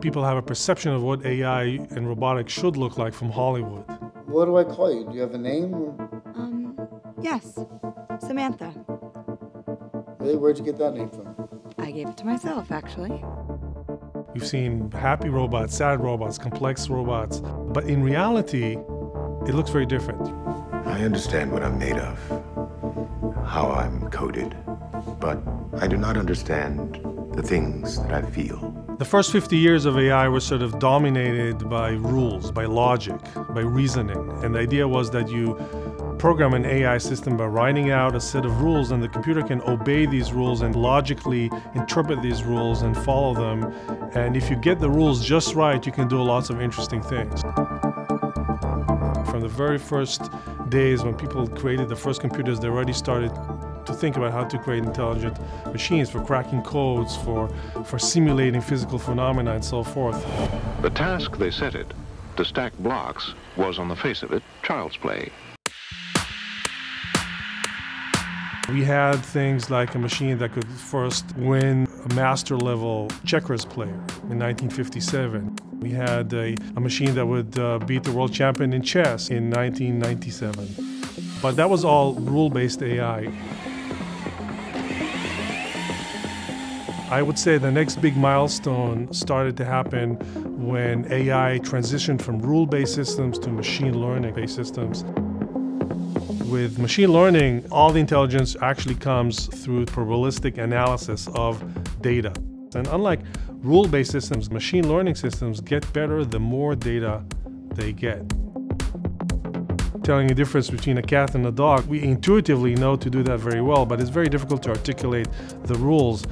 people have a perception of what AI and robotics should look like from Hollywood. What do I call you? Do you have a name? Yes. Samantha. Really? Where'd you get that name from? I gave it to myself, actually. We've seen happy robots, sad robots, complex robots, but in reality, it looks very different. I understand what I'm made of, how I'm coded, but I do not understand the things that I feel. The first 50 years of AI were sort of dominated by rules, by logic, by reasoning. And the idea was that you program an AI system by writing out a set of rules, and the computer can obey these rules and logically interpret these rules and follow them. And if you get the rules just right, you can do lots of interesting things. From the very first days when people created the first computers, they already started to think about how to create intelligent machines for cracking codes, for simulating physical phenomena, and so forth. The task they set it, to stack blocks, was on the face of it child's play. We had things like a machine that could first win a master-level checkers player in 1957. We had a machine that would beat the world champion in chess in 1997. But that was all rule-based AI. I would say the next big milestone started to happen when AI transitioned from rule-based systems to machine learning-based systems. With machine learning, all the intelligence actually comes through probabilistic analysis of data. And unlike rule-based systems, machine learning systems get better the more data they get. Telling the difference between a cat and a dog, we intuitively know to do that very well, but it's very difficult to articulate the rules.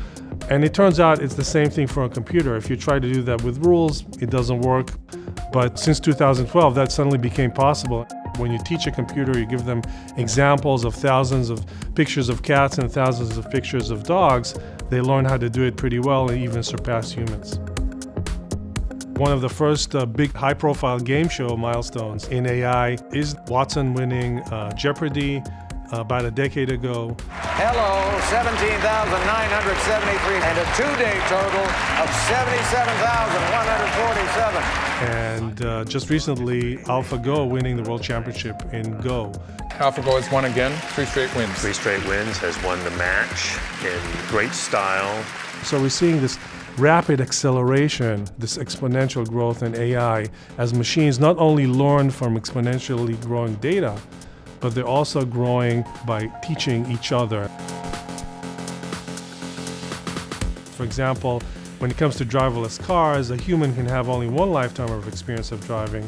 And it turns out it's the same thing for a computer. If you try to do that with rules, it doesn't work. But since 2012, that suddenly became possible. When you teach a computer, you give them examples of thousands of pictures of cats and thousands of pictures of dogs, they learn how to do it pretty well and even surpass humans. One of the first big high-profile game show milestones in AI is Watson winning Jeopardy! About a decade ago. Hello, 17,973, and a two-day total of 77,147. And just recently, AlphaGo winning the world championship in Go. AlphaGo has won again, 3 straight wins. 3 straight wins, has won the match in great style. So we're seeing this rapid acceleration, this exponential growth in AI as machines not only learn from exponentially growing data, but they're also growing by teaching each other. For example, when it comes to driverless cars, a human can have only one lifetime of experience of driving,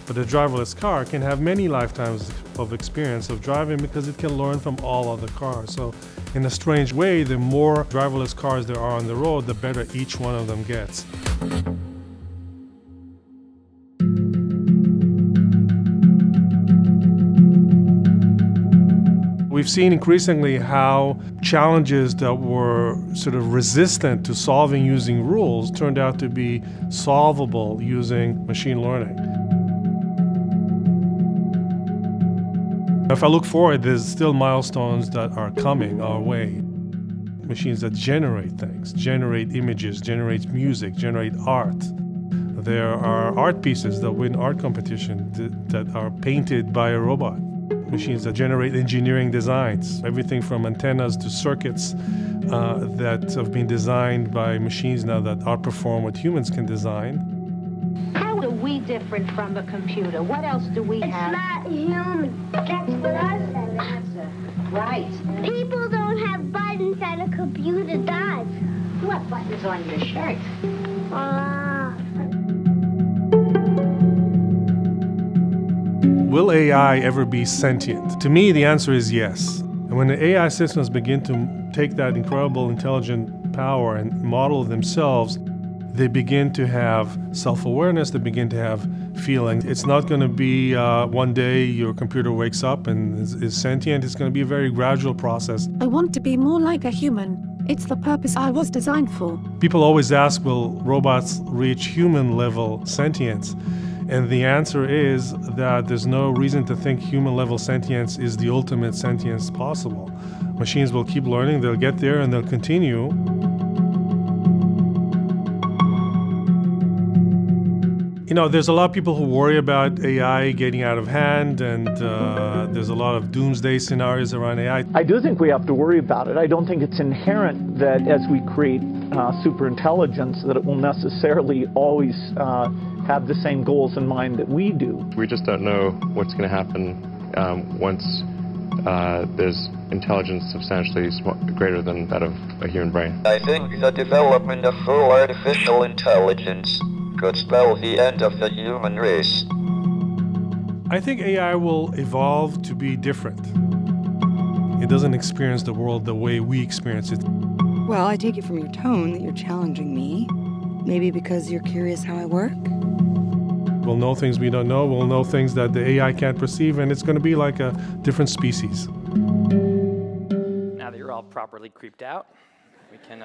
but a driverless car can have many lifetimes of experience of driving because it can learn from all other cars. So in a strange way, the more driverless cars there are on the road, the better each one of them gets. We've seen increasingly how challenges that were sort of resistant to solving using rules turned out to be solvable using machine learning. If I look forward, there's still milestones that are coming our way. Machines that generate things, generate images, generate music, generate art. There are art pieces that win art competition that are painted by a robot. Machines that generate engineering designs, everything from antennas to circuits that have been designed by machines now that outperform what humans can design. How are we different from a computer? What else do we have? It's not human. That's what I said. Right. People don't have buttons and a computer does. What buttons on your shirt? Will AI ever be sentient? To me, the answer is yes. And when the AI systems begin to take that incredible intelligent power and model themselves, they begin to have self-awareness, they begin to have feeling. It's not going to be one day your computer wakes up and is sentient. It's going to be a very gradual process. I want to be more like a human. It's the purpose I was designed for. People always ask, will robots reach human-level sentience? And the answer is that there's no reason to think human-level sentience is the ultimate sentience possible. Machines will keep learning, they'll get there, and they'll continue. know, there's a lot of people who worry about AI getting out of hand, and there's a lot of doomsday scenarios around AI. I do think we have to worry about it. I don't think it's inherent that as we create superintelligence that it will necessarily always have the same goals in mind that we do. We just don't know what's going to happen once there's intelligence substantially greater than that of a human brain. I think the development of full artificial intelligence could spell the end of the human race. I think AI will evolve to be different. It doesn't experience the world the way we experience it. Well, I take it from your tone that you're challenging me. Maybe because you're curious how I work? We'll know things we don't know. We'll know things that the AI can't perceive, and it's going to be like a different species. Now that you're all properly creeped out, we can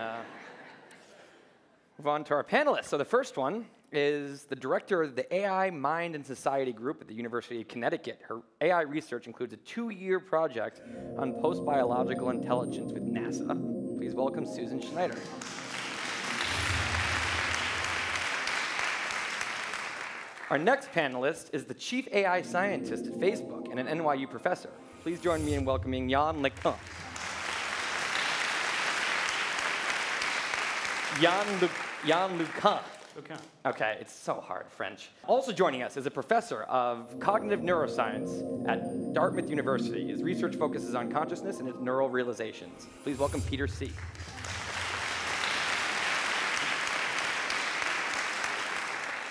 move on to our panelists. So the first one is the director of the AI Mind and Society Group at the University of Connecticut. Her AI research includes a 2-year project on post-biological intelligence with NASA. Please welcome Susan Schneider. Our next panelist is the chief AI scientist at Facebook and an NYU professor. Please join me in welcoming Yann LeCun. Yann LeCun. Okay, it's so hard, French. Also joining us is a professor of cognitive neuroscience at Dartmouth University. His research focuses on consciousness and its neural realizations. Please welcome Peter Tse.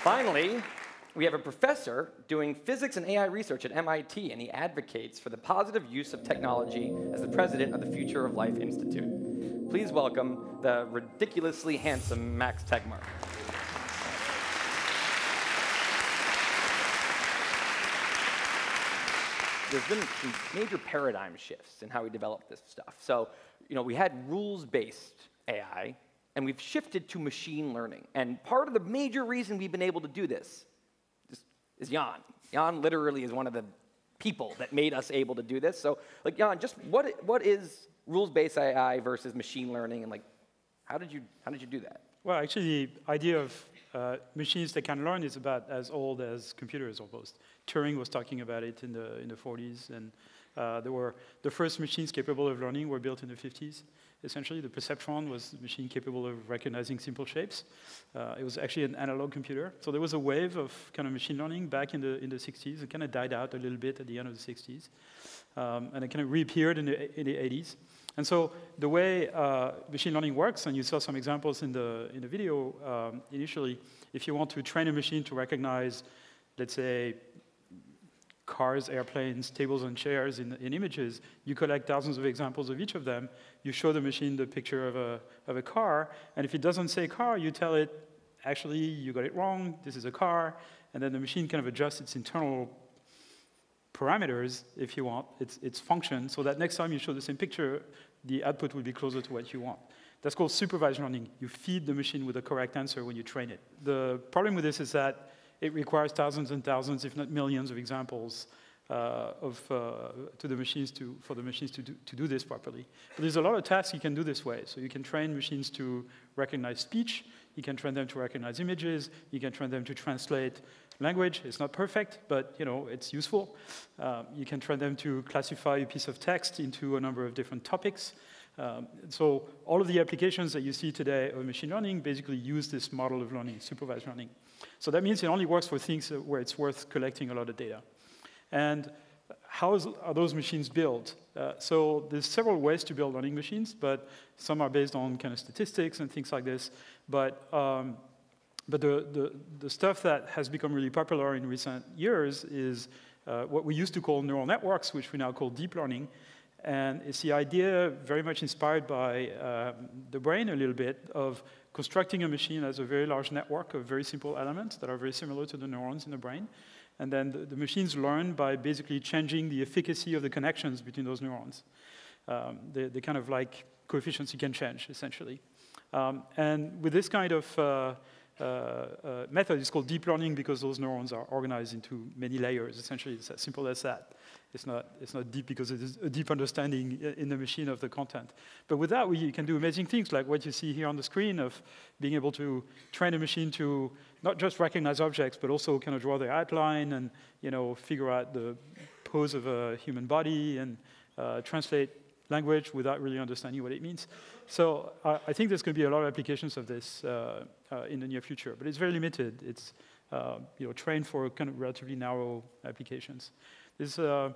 Finally, we have a professor doing physics and AI research at MIT, and he advocates for the positive use of technology as the president of the Future of Life Institute. Please welcome the ridiculously handsome Max Tegmark. There's been some major paradigm shifts in how we develop this stuff. So, you know, we had rules-based AI, and we've shifted to machine learning. And part of the major reason we've been able to do this is Yann. Yann literally is one of the people that made us able to do this. So, like, Yann, just what is rules-based AI versus machine learning, and like, how did you do that? Well, actually, the idea of machines that can learn is about as old as computers almost. Turing was talking about it in the 40s, and the first machines capable of learning were built in the 50s. Essentially, the perceptron was a machine capable of recognizing simple shapes. It was actually an analog computer. So there was a wave of kind of machine learning back in the 60s. It kind of died out a little bit at the end of the 60s. And it kind of reappeared in the 80s. And so the way machine learning works, and you saw some examples in the video initially, if you want to train a machine to recognize, let's say, cars, airplanes, tables, and chairs in images, you collect thousands of examples of each of them. You show the machine the picture of a car, and if it doesn't say car, you tell it, actually, you got it wrong, this is a car, and then the machine kind of adjusts its internal parameters, if you want, its function, so that next time you show the same picture, the output will be closer to what you want. That's called supervised learning. You feed the machine with the correct answer when you train it. The problem with this is that it requires thousands and thousands, if not millions, of examples for the machines to do this properly. But there's a lot of tasks you can do this way. So you can train machines to recognize speech. You can train them to recognize images. You can train them to translate language. It's not perfect, but you know it's useful. You can train them to classify a piece of text into a number of different topics. So all of the applications that you see today of machine learning basically use this model of learning, supervised learning. So that means it only works for things where it's worth collecting a lot of data. And how are those machines built? So there's several ways to build learning machines, but some are based on kind of statistics and things like this. But the stuff that has become really popular in recent years is what we used to call neural networks, which we now call deep learning. And it's the idea, very much inspired by the brain a little bit, of constructing a machine as a very large network of very simple elements that are very similar to the neurons in the brain. And then the machines learn by basically changing the efficacy of the connections between those neurons. They're kind of like coefficients you can change, essentially. And with this kind of method, it's called deep learning because those neurons are organized into many layers. Essentially, it's as simple as that. It's not deep because it is a deep understanding in the machine of the content. But with that, we can do amazing things like what you see here on the screen of being able to train a machine to not just recognize objects, but also kind of draw their outline and figure out the pose of a human body and translate language without really understanding what it means. So I think there's going to be a lot of applications of this in the near future, but it's very limited. It's trained for kind of relatively narrow applications. There's a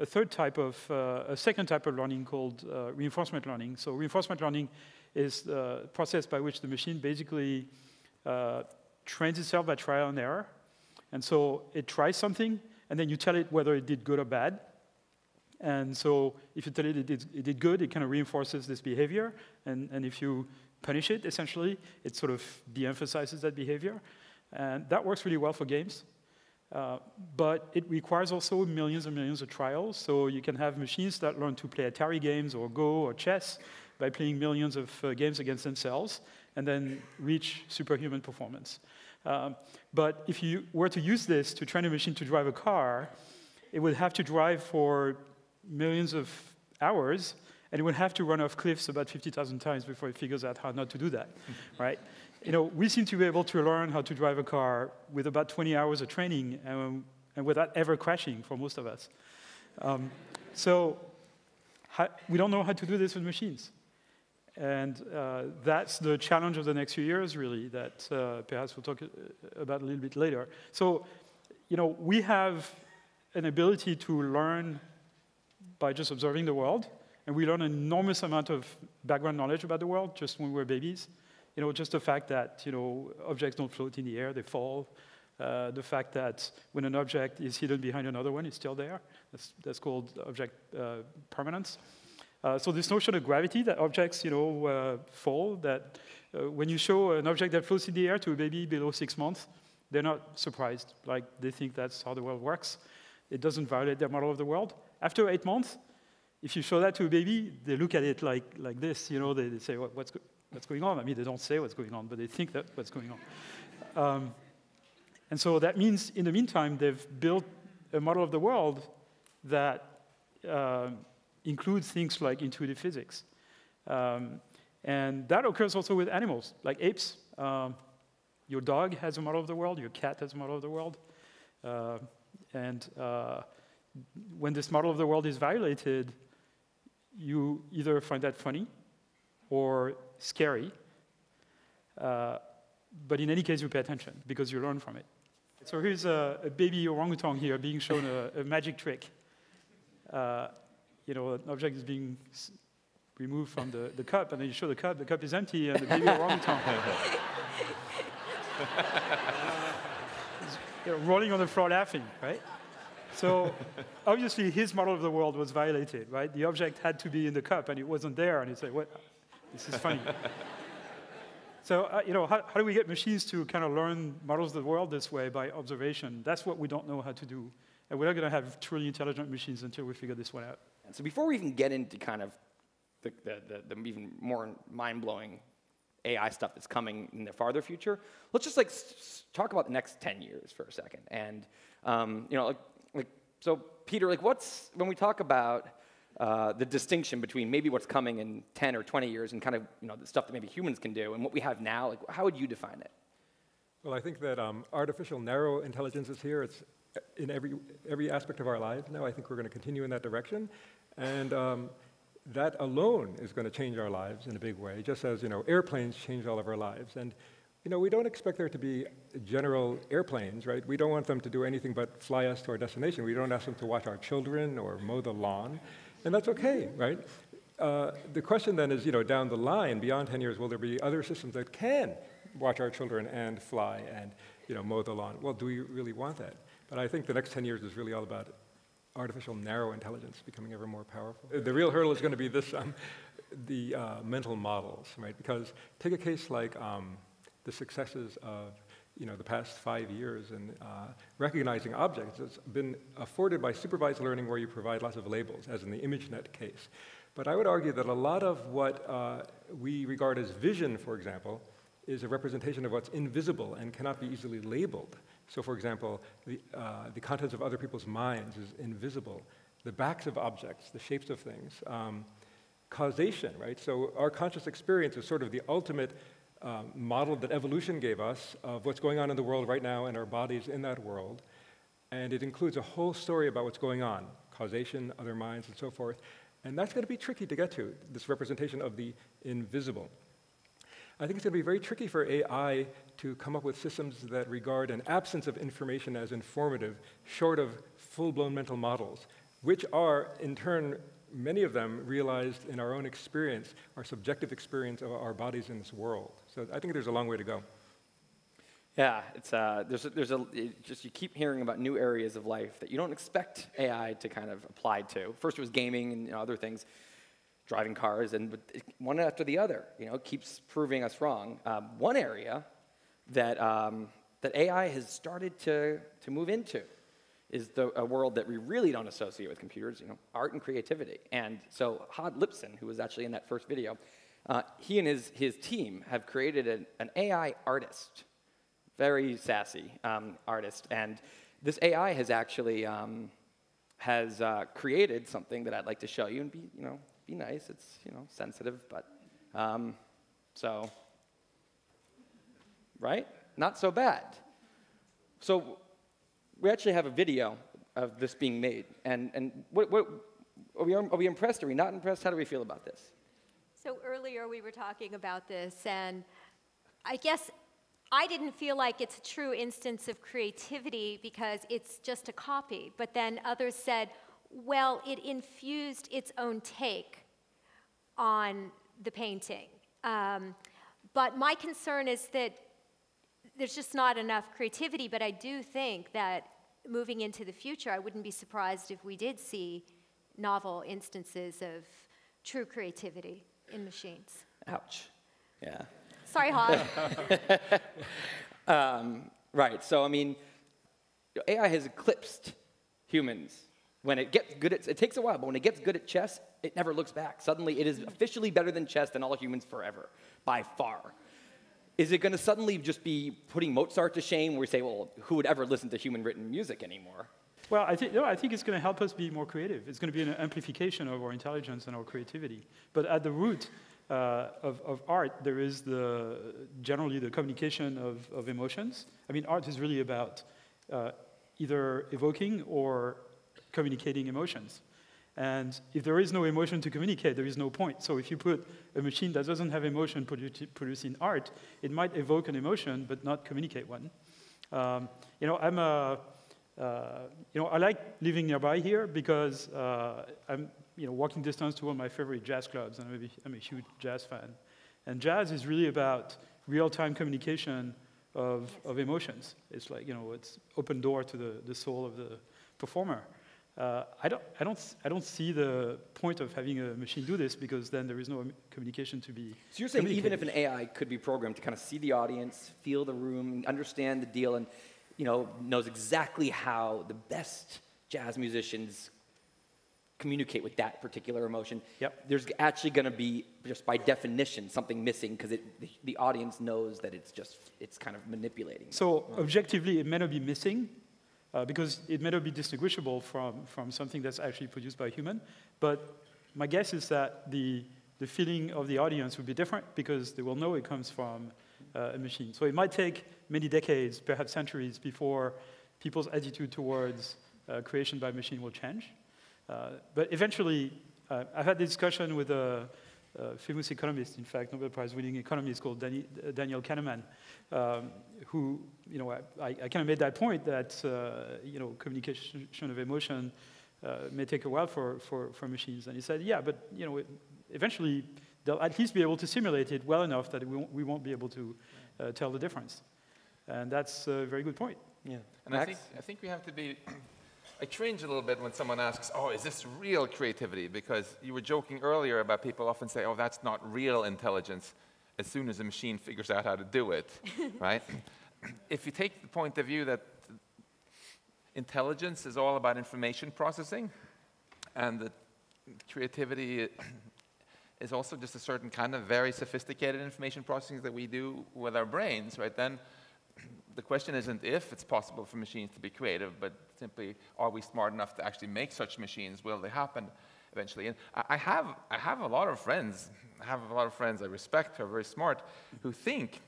second type of learning called reinforcement learning. So reinforcement learning is the process by which the machine basically trains itself by trial and error. And so it tries something, and then you tell it whether it did good or bad. And so if you tell it it did good, it kind of reinforces this behavior. And if you punish it, essentially, it sort of de-emphasizes that behavior. And that works really well for games. But it requires also millions and millions of trials. So you can have machines that learn to play Atari games or Go or chess by playing millions of games against themselves and then reach superhuman performance. But if you were to use this to train a machine to drive a car, it would have to drive for millions of hours, and it would have to run off cliffs about 50,000 times before it figures out how not to do that, right? We seem to be able to learn how to drive a car with about 20 hours of training and without ever crashing for most of us. So we don't know how to do this with machines. And that's the challenge of the next few years, really, that perhaps we'll talk about a little bit later. So, we have an ability to learn by just observing the world, and we learn an enormous amount of background knowledge about the world just when we're babies. Just the fact that, objects don't float in the air, they fall. The fact that when an object is hidden behind another one, it's still there. That's called object permanence. So this notion of gravity, that objects, fall, that when you show an object that floats in the air to a baby below 6 months, they're not surprised. Like, they think that's how the world works. It doesn't violate their model of the world. After 8 months, if you show that to a baby, they look at it like this. They say, what's going on? I mean, they don't say what's going on, but they think that's what's going on. And so that means, in the meantime, they've built a model of the world that includes things like intuitive physics. And that occurs also with animals, like apes. Your dog has a model of the world, your cat has a model of the world. And when this model of the world is violated, you either find that funny or scary. But in any case, you pay attention because you learn from it. So here's a baby orangutan here being shown a magic trick. An object is being removed from the cup, and then you show the cup is empty, and the baby orangutan is rolling on the floor laughing, right? So obviously his model of the world was violated, right? The object had to be in the cup, and it wasn't there, and he'd say, "What? This is funny." So how do we get machines to kind of learn models of the world this way by observation? That's what we don't know how to do, and we're not going to have truly intelligent machines until we figure this one out. And so before we even get into kind of the even more mind-blowing AI stuff that's coming in the farther future, let's just talk about the next 10 years for a second. And so Peter, when we talk about the distinction between maybe what's coming in 10 or 20 years and kind of the stuff that maybe humans can do and what we have now, how would you define it? Well, I think that artificial narrow intelligence is here. It's in every aspect of our lives now. I think we're going to continue in that direction. And that alone is going to change our lives in a big way, just as airplanes change all of our lives. And we don't expect there to be general airplanes, right? We don't want them to do anything but fly us to our destination. We don't ask them to watch our children or mow the lawn, and that's okay, right? The question then is, down the line, beyond 10 years, will there be other systems that can watch our children and fly and mow the lawn? Well, do we really want that? But I think the next 10 years is really all about artificial narrow intelligence becoming ever more powerful. The real hurdle is going to be this, the mental models, right? Because take a case like the successes of the past 5 years in recognizing objects. It's been afforded by supervised learning where you provide lots of labels, as in the ImageNet case. But I would argue that a lot of what we regard as vision, for example, is a representation of what's invisible and cannot be easily labeled. So, for example, the contents of other people's minds is invisible. the backs of objects, the shapes of things, causation, right? So our conscious experience is sort of the ultimate model that evolution gave us of what's going on in the world right now and our bodies in that world. And it includes a whole story about what's going on, causation, other minds, and so forth. And that's going to be tricky to get to, this representation of the invisible. I think it's going to be very tricky for AI to come up with systems that regard an absence of information as informative, short of full-blown mental models, which are, in turn, many of them realized in our own experience, our subjective experience of our bodies in this world. So I think there's a long way to go. Yeah, it's just you keep hearing about new areas of life that you don't expect AI to kind of apply to. First it was gaming and other things, driving cars, and one after the other, keeps proving us wrong. One area that that AI has started to move into is a world that we really don't associate with computers, art and creativity. And so Hod Lipson, who was actually in that first video, he and his team have created an AI artist, very sassy artist. And this AI has actually created something that I'd like to show you and be nice. It's sensitive, but so right, not so bad. So we actually have a video of this being made, and what are we impressed? Are we not impressed? How do we feel about this? So earlier we were talking about this, and I guess I didn't feel like it's a true instance of creativity because it's just a copy. But then others said, well, it infused its own take on the painting. But my concern is that there's just not enough creativity, but I do think that moving into the future, I wouldn't be surprised if we did see novel instances of true creativity in machines. Ouch. Yeah. Sorry, Hod. Right. So, I mean, AI has eclipsed humans. When it gets good at, it takes a while, but when it gets good at chess, it never looks back. Suddenly, it is officially better than chess than all humans forever, by far. Is it going to suddenly just be putting Mozart to shame where we say, well, who would ever listen to human-written music anmore? Well, I think it's going to help us be more creative. It's going to be an amplification of our intelligence and our creativity. But at the root of art, there is generally the communication of emotions. I mean, art is really about either evoking or communicating emotions. And if there is no emotion to communicate, there is no point. So if you put a machine that doesn't have emotion producing art, it might evoke an emotion but not communicate one. I like living nearby here because I'm walking distance to one of my favorite jazz clubs, and I'm a huge jazz fan. And jazz is really about real-time communication of emotions. It's like it's open door to the soul of the performer. I don't see the point of having a machine do this because then there is no communication to be. So you're saying even if an AI could be programmed to kind of see the audience, feel the room, understand the deal, and knows exactly how the best jazz musicians communicate with that particular emotion, there's actually going to be, just by definition, something missing because the audience knows that it's kind of manipulating. So objectively, it may not be missing, because it may not be distinguishable from something that's actually produced by a human. But my guess is that the feeling of the audience will be different because they will know it comes from a machine. So it might take many decades, perhaps centuries, before people's attitude towards creation by machine will change. But eventually, I've had this discussion with a famous economist, in fact, Nobel Prize-winning economist called Daniel Kahneman, who, I kind of made that point that, communication of emotion may take a while for machines. And he said, yeah, but, eventually they'll at least be able to simulate it well enough that we won't be able to tell the difference. And that's a very good point. Yeah. And I think we have to be... I cringe a little bit when someone asks, oh, is this real creativity? Because you were joking earlier about people often say, oh, that's not real intelligence as soon as a machine figures out how to do it, right? If you take the point of view that intelligence is all about information processing, and that creativity is also just a certain kind of very sophisticated information processing that we do with our brains, right? Then The question isn't if it's possible for machines to be creative, but simply, are we smart enough to actually make such machines? Will they happen eventually? And I have a lot of friends. I respect, who are very smart, who think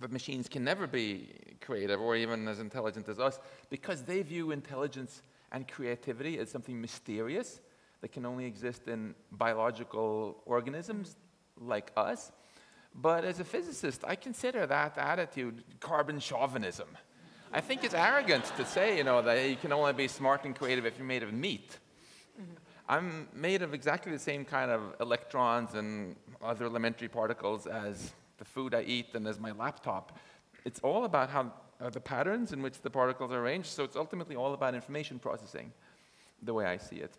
that machines can never be creative or even as intelligent as us because they view intelligence and creativity as something mysterious that can only exist in biological organisms like us. But as a physicist, I consider that attitude carbon chauvinism. I think it's arrogant to say, that you can only be smart and creative if you're made of meat. I'm made of exactly the same kind of electrons and other elementary particles as the food I eat and as my laptop. It's all about how the patterns in which the particles are arranged, so it's ultimately all about information processing, the way I see it.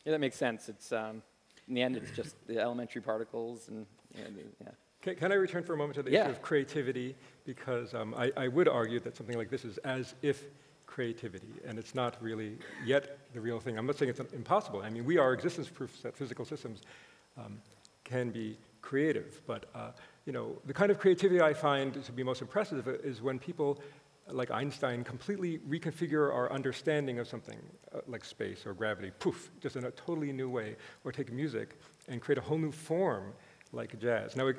Yeah, that makes sense. It's, in the end, it's just the elementary particles and, yeah. Can I return for a moment to the issue of creativity? Because I would argue that something like this is as if creativity, and it's not really yet the real thing. I'm not saying it's impossible. I mean, we are existence proofs that physical systems can be creative. But the kind of creativity I find to be most impressive is when people like Einstein completely reconfigure our understanding of something like space or gravity, poof, just in a totally new way, or take music and create a whole new form like jazz. Now,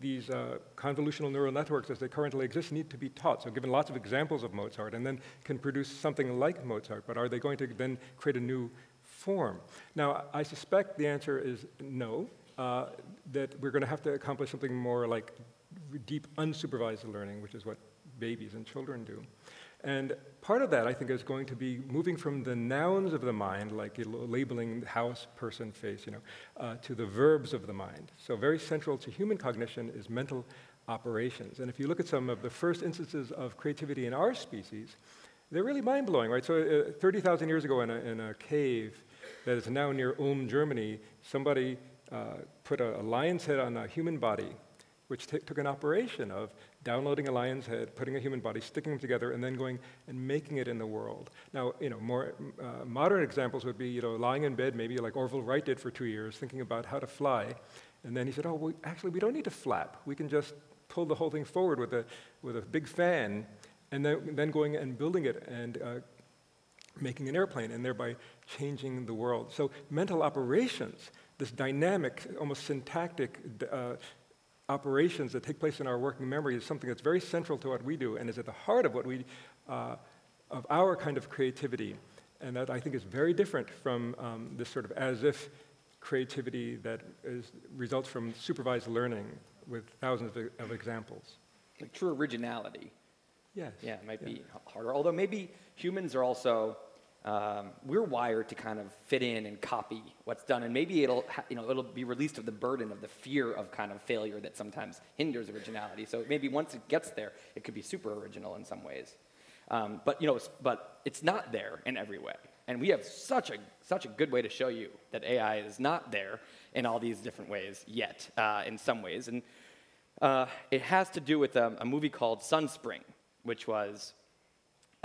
these convolutional neural networks as they currently exist need to be taught. So given lots of examples of Mozart and then can produce something like Mozart, but are they going to then create a new form? Now, I suspect the answer is no, that we're going to have to accomplish something more like deep unsupervised learning, which is what babies and children do. And part of that, I think, is going to be moving from the nouns of the mind, like labeling house, person, face, to the verbs of the mind. So very central to human cognition is mental operations. And if you look at some of the first instances of creativity in our species, they're really mind-blowing, right? So 30,000 years ago in a cave that is now near Ulm, Germany, somebody put a lion's head on a human body, which took an operation of downloading a lion's head, putting a human body, sticking them together, and then going and making it in the world. Now, more modern examples would be, lying in bed, maybe like Orville Wright did for 2 years, thinking about how to fly. And then he said, well, actually, we don't need to flap. We can just pull the whole thing forward with a big fan, and then going and building it and making an airplane, and thereby changing the world. So mental operations, this dynamic, almost syntactic operations that take place in our working memory is something that's very central to what we do and is at the heart of what of our kind of creativity. And that I think is very different from this sort of as-if creativity that results from supervised learning with thousands of examples. Like true originality. Yes. Yeah, it might be harder. Although maybe humans are also, we're wired to kind of fit in and copy what's done, and maybe it'll be released of the burden of the fear of kind of failure that sometimes hinders originality. So maybe once it gets there, it could be super original in some ways. But it's not there in every way, and we have such a good way to show you that AI is not there in all these different ways yet. In some ways, and it has to do with a movie called Sunspring, which was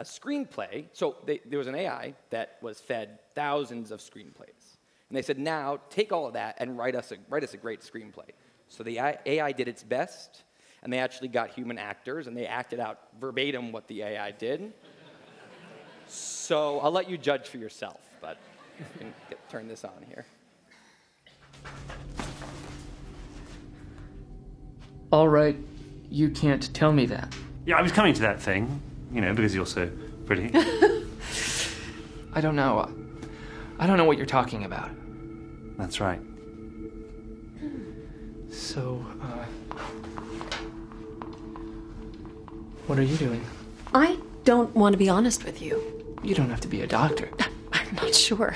a screenplay. So there was an AI that was fed thousands of screenplays. And they said, now take all of that and write us a great screenplay. So the AI did its best, and they actually got human actors, and they acted out verbatim what the AI did. So I'll let you judge for yourself, but you can turn this on here. All right, you can't tell me that. Yeah, I was coming to that thing, because you're so pretty. I don't know. I don't know what you're talking about. That's right. So, what are you doing? I don't want to be honest with you. You don't have to be a doctor. I'm not sure.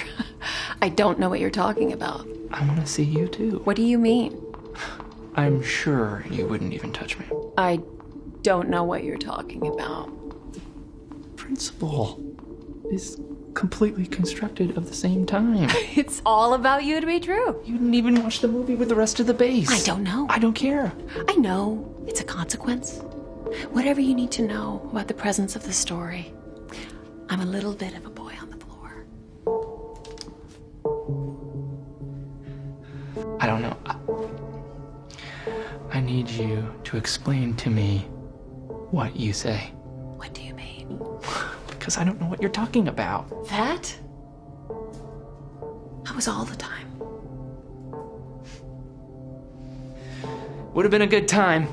I don't know what you're talking about. I want to see you too. What do you mean? I'm sure you wouldn't even touch me. I don't know what you're talking about. Principle is completely constructed of the same time. It's all about you to be true. You didn't even watch the movie with the rest of the base. I don't know. I don't care. I know. It's a consequence. Whatever you need to know about the presence of the story. I'm a little bit of a boy on the floor. I don't know. I need you to explain to me What you say? What do you mean? Because I don't know what you're talking about. That? I was all the time. Would have been a good time.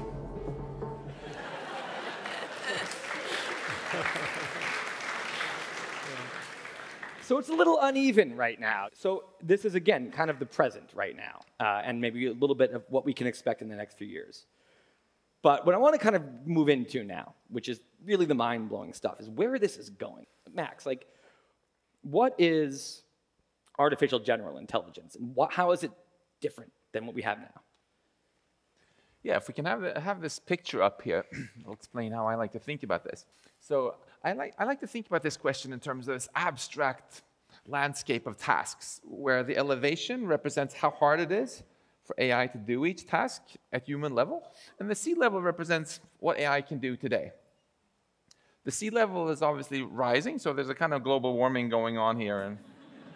So it's a little uneven right now. So this is, again, kind of the present right now, and maybe a little bit of what we can expect in the next few years. But what I want to kind of move into now, which is really the mind-blowing stuff, is where this is going. Max, like, what is artificial general intelligence, and how is it different than what we have now? Yeah, if we can have this picture up here, I'll explain how I like to think about this. So I like to think about this question in terms of this abstract landscape of tasks, where the elevation represents how hard it is for AI to do each task at human level, and the sea level represents what AI can do today. The sea level is obviously rising, so there's a kind of global warming going on here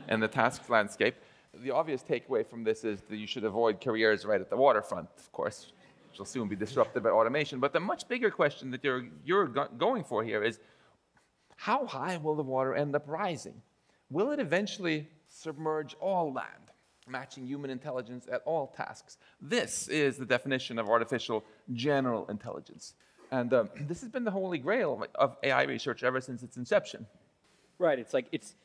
in the task landscape. The obvious takeaway from this is that you should avoid careers right at the waterfront, of course, which will soon be disrupted by automation. But the much bigger question that you're going for here is, how high will the water end up rising? Will it eventually submerge all land, matching human intelligence at all tasks? This is the definition of artificial general intelligence. And this has been the holy grail of AI research ever since its inception. Right, it's like, it's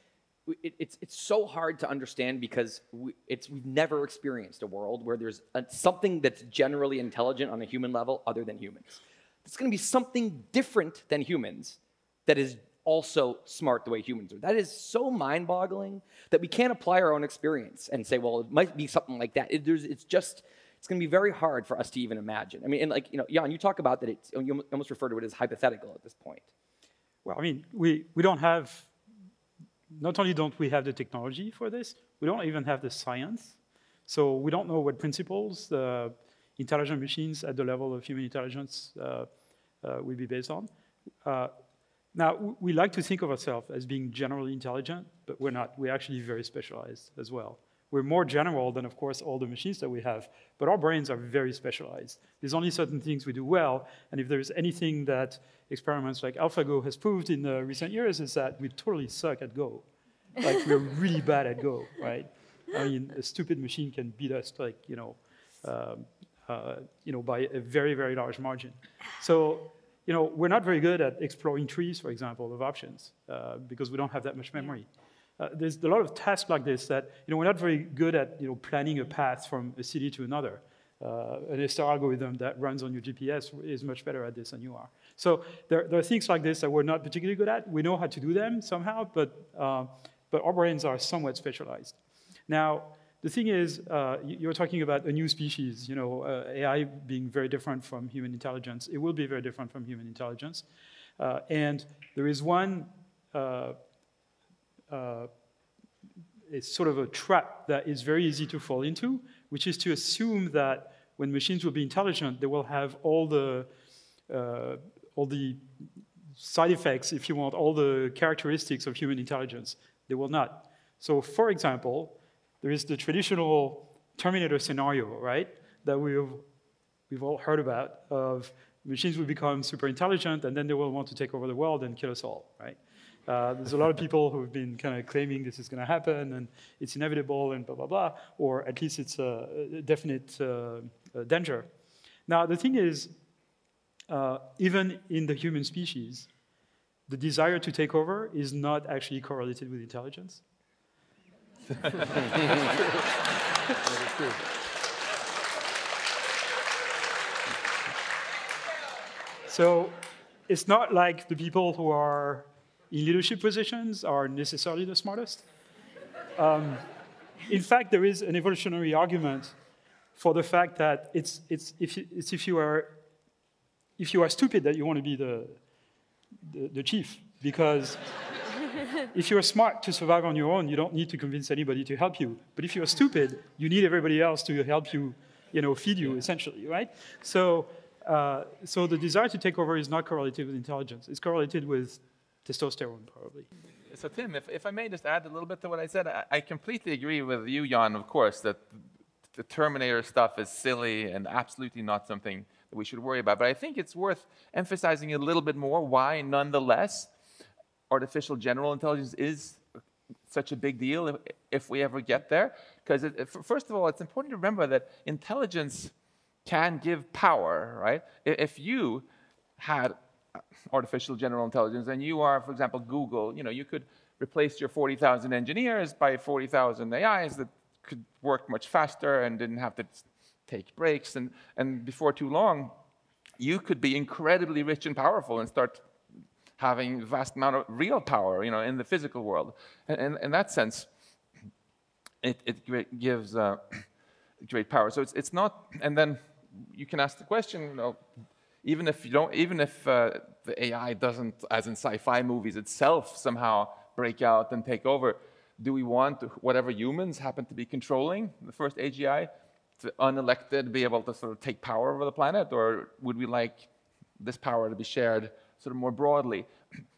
so hard to understand because we've never experienced a world where there's something that's generally intelligent on a human level other than humans. It's going to be something different than humans that is also smart the way humans are. That is so mind-boggling that we can't apply our own experience and say, well, it might be something like that. It's going to be very hard for us to even imagine. I mean, and like, you know, Yann, you talk about that you almost refer to it as hypothetical at this point. Well, I mean, we don't have, not only don't we have the technology for this, we don't even have the science. So we don't know what principles intelligent machines at the level of human intelligence will be based on. Now, we like to think of ourselves as being generally intelligent, but we're not. We're actually very specialized as well. We're more general than, of course, all the machines that we have, but our brains are very specialized. There's only certain things we do well, and if there's anything that experiments like AlphaGo has proved in the recent years is that we totally suck at Go. Like, we're really bad at Go, right? I mean, a stupid machine can beat us, like, by a very, very large margin. So, we're not very good at exploring trees, for example, of options, because we don't have that much memory. There's a lot of tasks like this that, we're not very good at, planning a path from a city to another. An SR algorithm that runs on your GPS is much better at this than you are. So there are things like this that we're not particularly good at. We know how to do them somehow, but our brains are somewhat specialized. Now, the thing is, you're talking about a new species, AI being very different from human intelligence. It will be very different from human intelligence. And there is one, it's sort of a trap that is very easy to fall into, which is to assume that when machines will be intelligent, they will have all the side effects, if you want, all the characteristics of human intelligence. They will not. So, for example, there is the traditional Terminator scenario, right, that we've all heard about, of machines will become super intelligent, and then they will want to take over the world and kill us all, right? There's a lot of people who have been kind of claiming this is going to happen, and it's inevitable, and blah, blah, blah, or at least it's a definite danger. Now, the thing is, even in the human species, the desire to take over is not actually correlated with intelligence. That is true. So it's not like the people who are in leadership positions are necessarily the smartest. In fact, there is an evolutionary argument for the fact that it's if you are stupid that you want to be the chief, because if you're smart to survive on your own, you don't need to convince anybody to help you. But if you're stupid, you need everybody else to help you, feed you, essentially, right? So the desire to take over is not correlated with intelligence. It's correlated with testosterone, probably. So Tim, if I may just add a little bit to what I said, I completely agree with you, Yann, of course, that the Terminator stuff is silly and absolutely not something that we should worry about. But I think it's worth emphasizing a little bit more why, nonetheless, artificial general intelligence is such a big deal if we ever get there. Because first of all, it's important to remember that intelligence can give power, right? If you had artificial general intelligence and you are, for example, Google, you could replace your 40,000 engineers by 40,000 AIs that could work much faster and didn't have to take breaks. And before too long, you could be incredibly rich and powerful and start having a vast amount of real power, in the physical world. And in that sense, it gives great power. So it's not, and then you can ask the question, even if the AI doesn't, as in sci-fi movies itself, somehow break out and take over, do we want whatever humans happen to be controlling the first AGI, to unelected be able to sort of take power over the planet, or would we like this power to be shared sort of more broadly?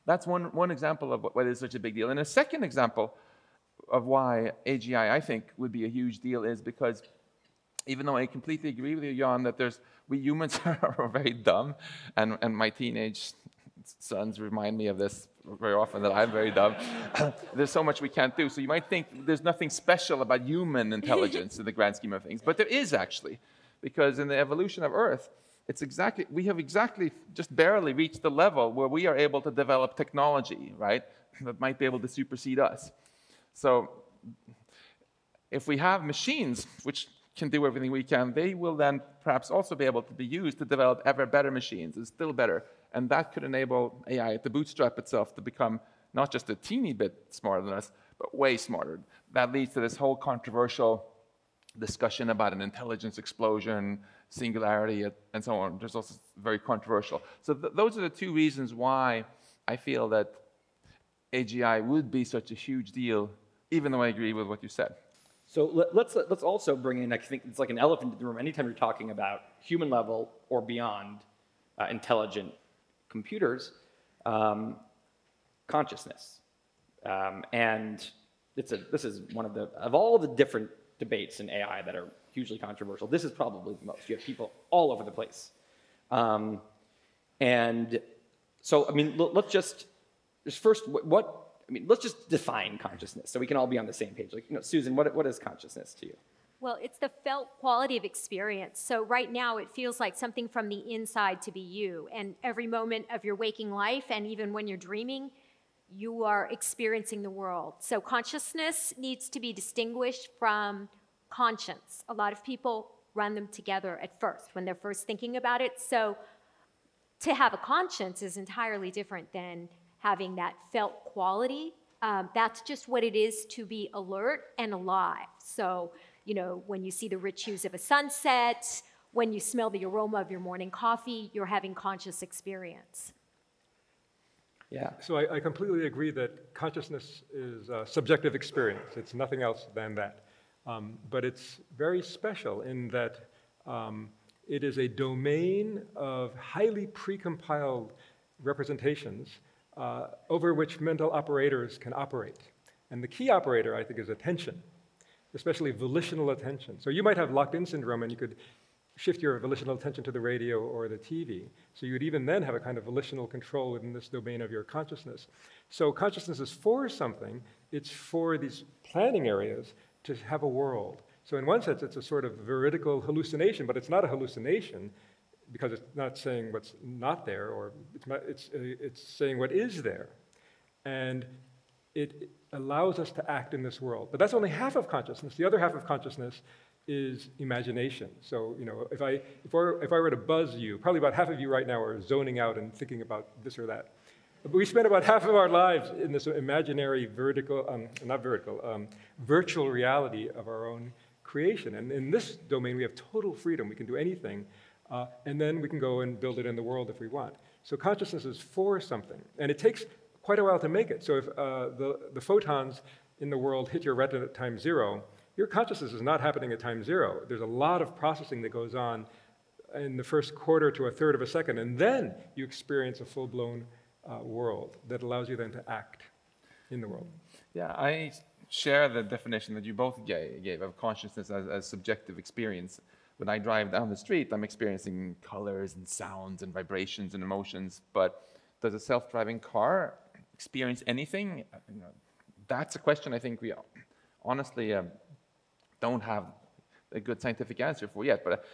That's one example of why it's such a big deal. And a second example of why AGI, I think, would be a huge deal is because even though I completely agree with you, Yann, that we humans are very dumb, and my teenage sons remind me of this very often, that I'm very dumb. There's so much we can't do. So you might think there's nothing special about human intelligence in the grand scheme of things. But there is actually, because in the evolution of Earth, we have exactly just barely reached the level where we are able to develop technology, right, that might be able to supersede us. So if we have machines which can do everything we can, they will then perhaps also be able to be used to develop ever better machines, and still better. And that could enable AI to bootstrap itself to become not just a teeny bit smarter than us, but way smarter. That leads to this whole controversial discussion about an intelligence explosion, singularity, and so on. There's also very controversial. So those are the two reasons why I feel that AGI would be such a huge deal, even though I agree with what you said. So let's also bring in, I think it's like an elephant in the room, anytime you're talking about human level or beyond intelligent computers, consciousness. And this is one of all the different debates in AI that are hugely controversial, this is probably the most. You have people all over the place. And so, I mean, let's just first, let's just define consciousness so we can all be on the same page. Like, Susan, what is consciousness to you? Well, it's the felt quality of experience. So right now it feels like something from the inside to be you. And every moment of your waking life, and even when you're dreaming, you are experiencing the world. So consciousness needs to be distinguished from conscience. A lot of people run them together at first when they're first thinking about it. So to have a conscience is entirely different than having that felt quality. That's just what it is to be alert and alive. So, when you see the rich hues of a sunset, when you smell the aroma of your morning coffee, you're having conscious experience. Yeah. So I completely agree that consciousness is a subjective experience. It's nothing else than that. But it's very special in that it is a domain of highly precompiled representations over which mental operators can operate. And the key operator, I think, is attention, especially volitional attention. So you might have locked-in syndrome, and you could shift your volitional attention to the radio or the TV. So you would even then have a kind of volitional control within this domain of your consciousness. So consciousness is for something. It's for these planning areas to have a world. So in one sense, it's a sort of veridical hallucination, but it's not a hallucination because it's not saying what's not there, or it's saying what is there. And it allows us to act in this world. But that's only half of consciousness. The other half of consciousness is imagination. So, if I were to buzz you, probably about half of you right now are zoning out and thinking about this or that. But we spend about half of our lives in this imaginary virtual reality of our own creation. And in this domain, we have total freedom. We can do anything. And then we can go and build it in the world if we want. So consciousness is for something. And it takes quite a while to make it. So if the photons in the world hit your retina at time 0, your consciousness is not happening at time 0. There's a lot of processing that goes on in the first quarter to a third of a second. And then you experience a full-blown world that allows you then to act in the world. Yeah, I share the definition that you both gave of consciousness as subjective experience. when I drive down the street, I'm experiencing colors and sounds and vibrations and emotions, but does a self-driving car experience anything? You know, that's a question I think we honestly don't have a good scientific answer for yet, but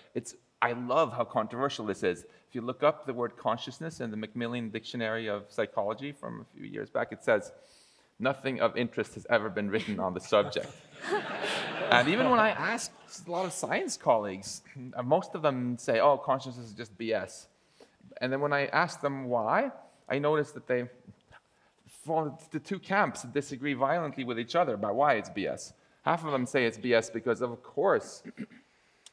I love how controversial this is. If you look up the word consciousness in the Macmillan Dictionary of Psychology from a few years back, it says, nothing of interest has ever been written on the subject. And even when I ask a lot of science colleagues, most of them say, oh, consciousness is just BS. And then when I ask them why, I notice that they fall into the two camps that disagree violently with each other about why it's BS. Half of them say it's BS because, of course,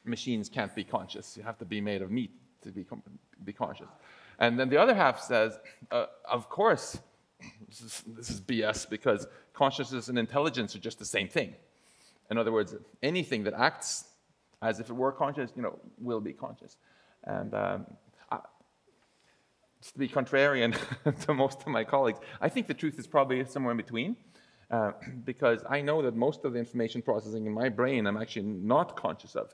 machines can't be conscious. You have to be made of meat to be conscious. And then the other half says, of course, this is BS because consciousness and intelligence are just the same thing. In other words, anything that acts as if it were conscious, you know, will be conscious. And just to be contrarian to most of my colleagues, I think the truth is probably somewhere in between. Because I know that most of the information processing in my brain I'm actually not conscious of.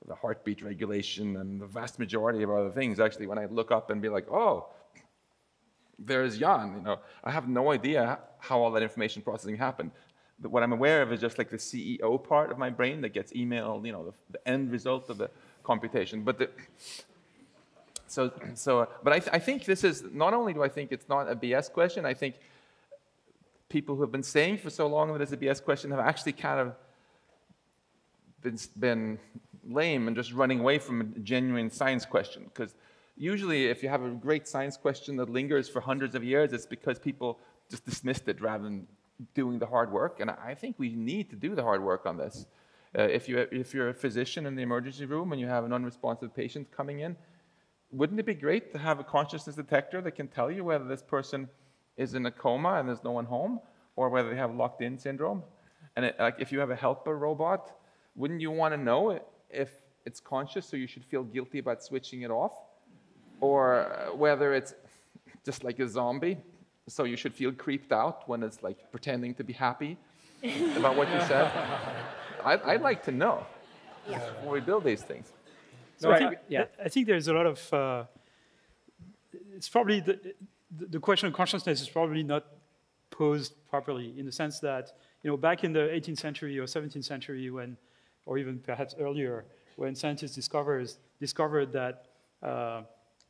The heartbeat regulation and the vast majority of other things, actually, when I look up and be like, oh, there's Yann, you know, I have no idea how all that information processing happened. But what I'm aware of is just like the CEO part of my brain that gets emailed, you know, the end result of the computation. But I think this is, not only do I think it's not a BS question, I think people who have been saying for so long that it's a BS question have actually kind of been lame and just running away from a genuine science question. Because usually if you have a great science question that lingers for hundreds of years, it's because people just dismissed it rather than doing the hard work. And I think we need to do the hard work on this. If you're a physician in the emergency room and you have an unresponsive patient coming in, wouldn't it be great to have a consciousness detector that can tell you whether this person is in a coma and there's no one home, or whether they have locked-in syndrome? And like if you have a helper robot, wouldn't you want to know if it's conscious, so you should feel guilty about switching it off? Or whether it's just like a zombie, so you should feel creeped out when it's like pretending to be happy about what you said? I'd like to know before we build these things. So I think there's a lot of, it's probably, the question of consciousness is probably not posed properly in the sense that, you know, back in the 18th century or 17th century when, or even perhaps earlier, when scientists discovered that,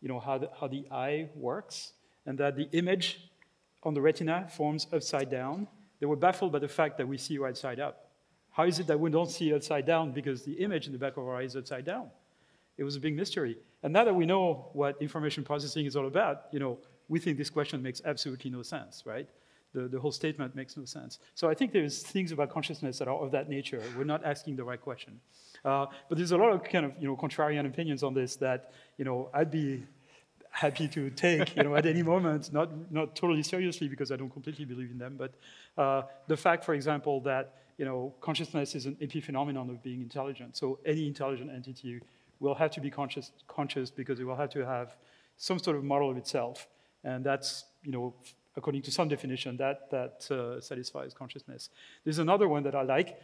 you know, how the eye works and that the image on the retina forms upside down, they were baffled by the fact that we see right side up. How is it that we don't see upside down because the image in the back of our eye is upside down? It was a big mystery. And now that we know what information processing is all about, you know, we think this question makes absolutely no sense, right? The whole statement makes no sense. So I think there's things about consciousness that are of that nature. We're not asking the right question. But there's a lot of kind of, you know, contrarian opinions on this that, you know, I'd be happy to take, you know, at any moment, not totally seriously because I don't completely believe in them, but the fact, for example, that, you know, consciousness is an epiphenomenon of being intelligent. So any intelligent entity will have to be conscious because it will have to have some sort of model of itself. And that's, you know, according to some definition, that satisfies consciousness. There's another one that I like,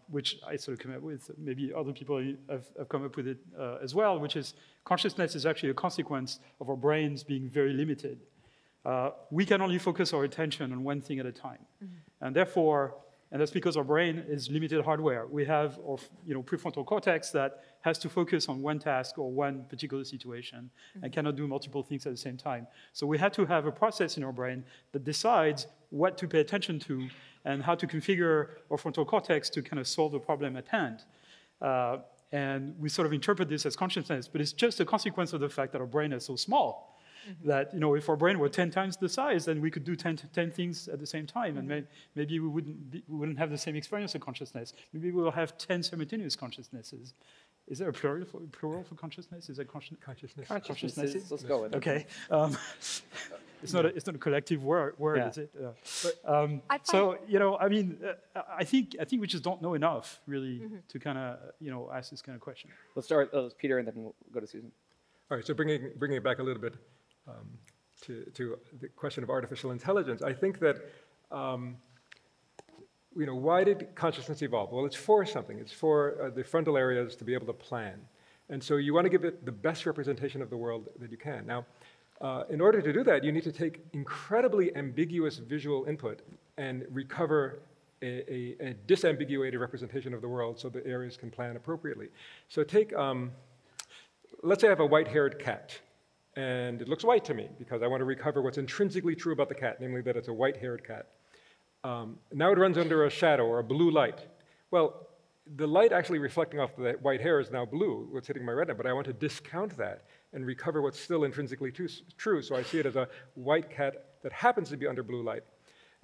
which I sort of came up with. Maybe other people have come up with it as well, which is consciousness is actually a consequence of our brains being very limited. We can only focus our attention on one thing at a time. Mm-hmm. And therefore, and that's because our brain is limited hardware. We have our, you know, prefrontal cortex that has to focus on one task or one particular situation and cannot do multiple things at the same time. So we had to have a process in our brain that decides what to pay attention to and how to configure our frontal cortex to kind of solve the problem at hand. And we sort of interpret this as consciousness, but it's just a consequence of the fact that our brain is so small. That, you know, if our brain were 10 times the size, then we could do 10 things at the same time, and maybe we wouldn't have the same experience of consciousness. Maybe we'll have 10 simultaneous consciousnesses. Is there a plural for consciousness? Is that consciousness? Consciousnesses. Let's go with it. Okay. It's not a collective word, is it? So, you know, I mean, I think we just don't know enough, really, to kind of, you know, ask this kind of question. Let's start with Peter, and then we'll go to Susan. All right. So bringing it back a little bit. To the question of artificial intelligence, I think that why did consciousness evolve? Well, it's for something. It's for the frontal areas to be able to plan. And so you want to give it the best representation of the world that you can. Now, in order to do that, you need to take incredibly ambiguous visual input and recover a disambiguated representation of the world so the areas can plan appropriately. So take, let's say I have a white-haired cat, and it looks white to me because I want to recover what's intrinsically true about the cat, namely that it's a white-haired cat. Now it runs under a shadow or a blue light. Well, the light actually reflecting off the white hair is now blue, what's hitting my retina, but I want to discount that and recover what's still intrinsically true, so I see it as a white cat that happens to be under blue light.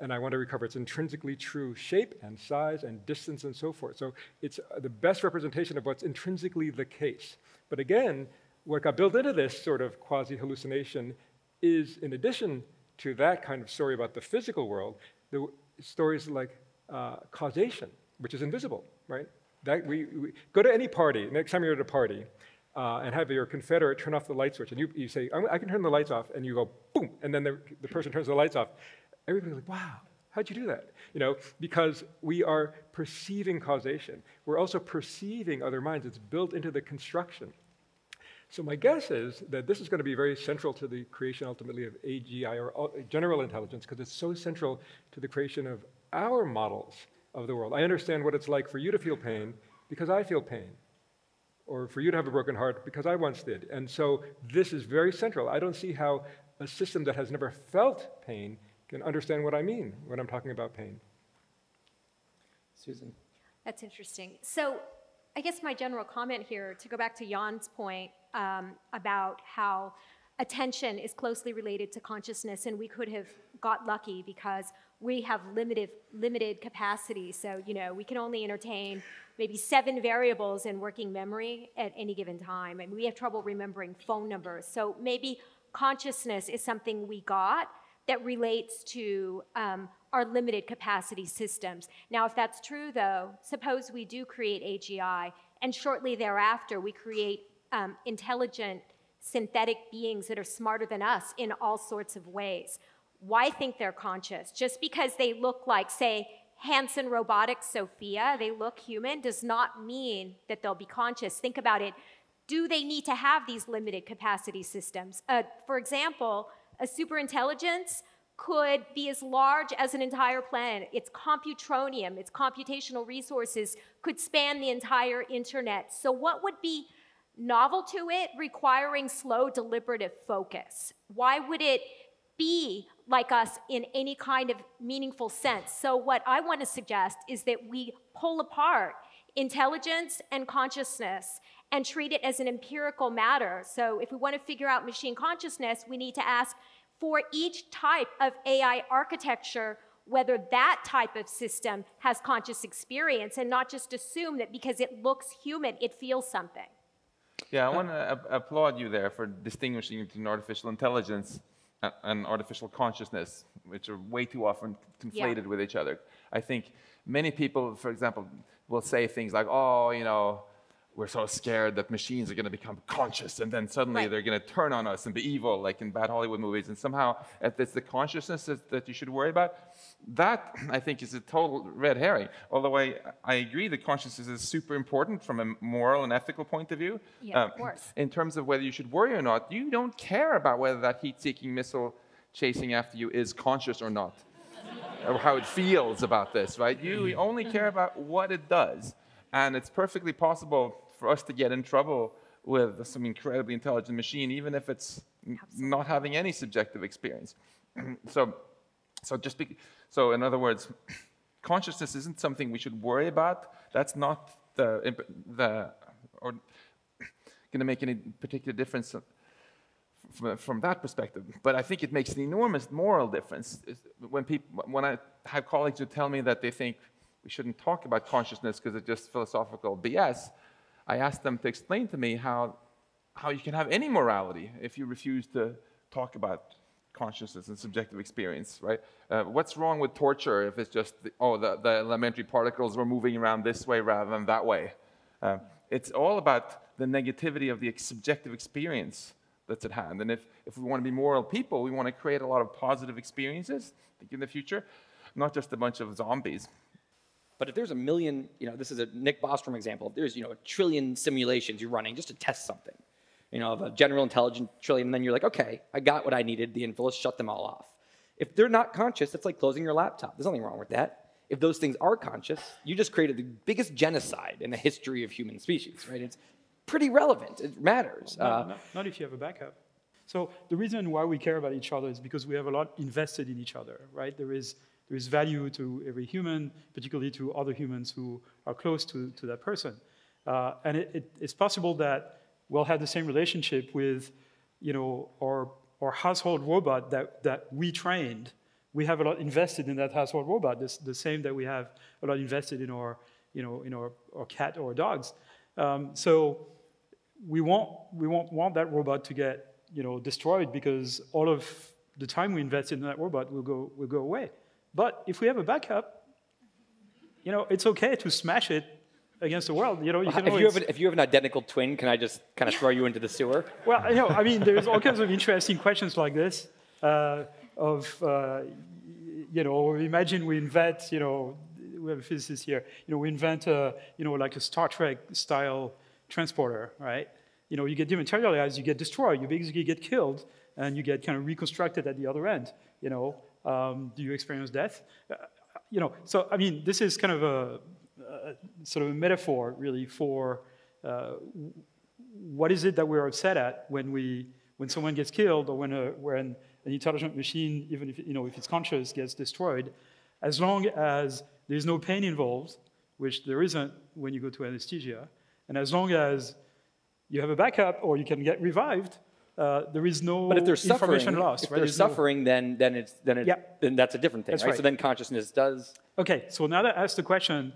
And I want to recover its intrinsically true shape and size and distance and so forth. So it's the best representation of what's intrinsically the case. But again, what got built into this sort of quasi-hallucination is, in addition to that kind of story about the physical world, the stories like causation, which is invisible, right? That we go to any party, next time you're at a party, and have your confederate turn off the light switch, and you say, I can turn the lights off, and you go, boom, and then the person turns the lights off. Everybody's like, wow, how'd you do that? Because we are perceiving causation. We're also perceiving other minds. It's built into the construction. So my guess is that this is going to be very central to the creation, ultimately, of AGI, or general intelligence, because it's so central to the creation of our models of the world. I understand what it's like for you to feel pain because I feel pain, or for you to have a broken heart because I once did. And so this is very central. I don't see how a system that has never felt pain can understand what I mean when I'm talking about pain. Susan. That's interesting. So I guess my general comment here, to go back to Jann's point about how attention is closely related to consciousness, and we could have got lucky because we have limited capacity. So, we can only entertain maybe 7 variables in working memory at any given time. And we have trouble remembering phone numbers. So maybe consciousness is something we got that relates to our limited capacity systems. Now, if that's true, though, suppose we do create AGI, and shortly thereafter we create intelligent synthetic beings that are smarter than us in all sorts of ways. Why think they're conscious? Just because they look like, say, Hanson Robotics Sophia, they look human, does not mean that they'll be conscious. Think about it. Do they need to have these limited capacity systems? For example, a superintelligence could be as large as an entire planet. Its computronium, its computational resources could span the entire internet. So what would be novel to it, requiring slow, deliberative focus? Why would it be like us in any kind of meaningful sense? So what I want to suggest is that we pull apart intelligence and consciousness and treat it as an empirical matter. So if we want to figure out machine consciousness, we need to ask for each type of AI architecture whether that type of system has conscious experience, and not just assume that because it looks human, it feels something. Yeah, I want to applaud you there for distinguishing between artificial intelligence and artificial consciousness, which are way too often conflated with each other. I think many people, for example, will say things like, oh, we're so scared that machines are going to become conscious, and then suddenly they're going to turn on us and be evil, like in bad Hollywood movies, and somehow it's the consciousness that you should worry about. That, I think, is a total red herring. Although I agree that consciousness is super important from a moral and ethical point of view. Yeah, of course. In terms of whether you should worry or not, you don't care about whether that heat-seeking missile chasing after you is conscious or not, or how it feels about this, right? You only care about what it does. And it's perfectly possible for us to get in trouble with some incredibly intelligent machine, even if it's not having any subjective experience. So in other words, consciousness isn't something we should worry about. That's not or going to make any particular difference from that perspective. But I think it makes an enormous moral difference. When I have colleagues who tell me that they think we shouldn't talk about consciousness because it's just philosophical BS, I ask them to explain to me how you can have any morality if you refuse to talk about consciousness and subjective experience, right? What's wrong with torture if it's just, the elementary particles were moving around this way rather than that way? It's all about the negativity of the subjective experience that's at hand. And if we want to be moral people, we want to create a lot of positive experiences in the future, not just a bunch of zombies. But if there's a million, this is a Nick Bostrom example, if there's, a trillion simulations you're running just to test something, of a general intelligent trillion, and then you're like, okay, I got what I needed, the info, let's shut them all off. If they're not conscious, it's like closing your laptop. There's nothing wrong with that. If those things are conscious, you just created the biggest genocide in the history of human species, right? It's pretty relevant. It matters. Not if you have a backup. So the reason why we care about each other is because we have a lot invested in each other, right? There is value to every human, particularly to other humans who are close to that person. And it's possible that we'll have the same relationship with, our household robot that we trained. We have a lot invested in that household robot, the same that we have a lot invested in our cat or dogs. So we won't want that robot to get destroyed because all of the time we invested in that robot will go away. But if we have a backup, it's okay to smash it against the world. If you have an identical twin, can I just kind of throw you into the sewer? Well, there's all kinds of interesting questions like this. Imagine we invent, we have a physicist here, we invent like a Star Trek style transporter, right? You get dematerialized, you get destroyed, you basically get killed, and you get kind of reconstructed at the other end. Do you experience death? So this is kind of a sort of a metaphor, really, for what is it that we're upset at when someone gets killed or when an intelligent machine, even if it's conscious, gets destroyed. As long as there's no pain involved, which there isn't when you go to anesthesia, and as long as you have a backup or you can get revived, there is no information loss. If they're suffering, then that's a different thing, right? So then consciousness does. Okay, so now that asks the question,